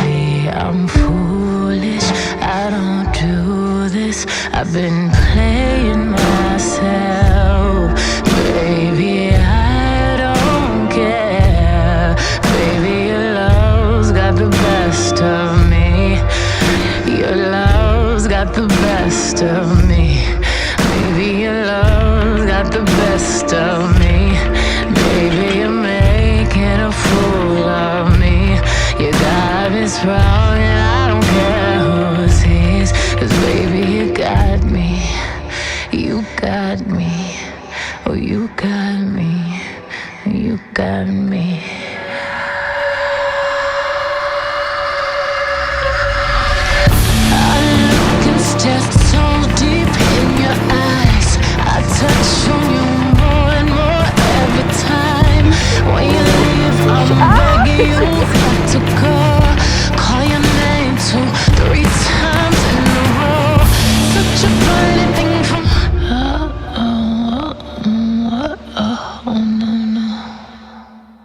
Maybe I'm foolish, I don't do this. I've been playing myself. Baby, I don't care. Baby, your love's got the best of me. Your love's got the best of me. Baby, your love's got the best of me. Baby, you're making a fool of me. You got me sprung and I don't care who sees. 'Cause baby, you got me. You got me. Oh, you got me. You got me. Just so deep in your eyes, I touch on you more and more every time. When you leave, I'm begging you.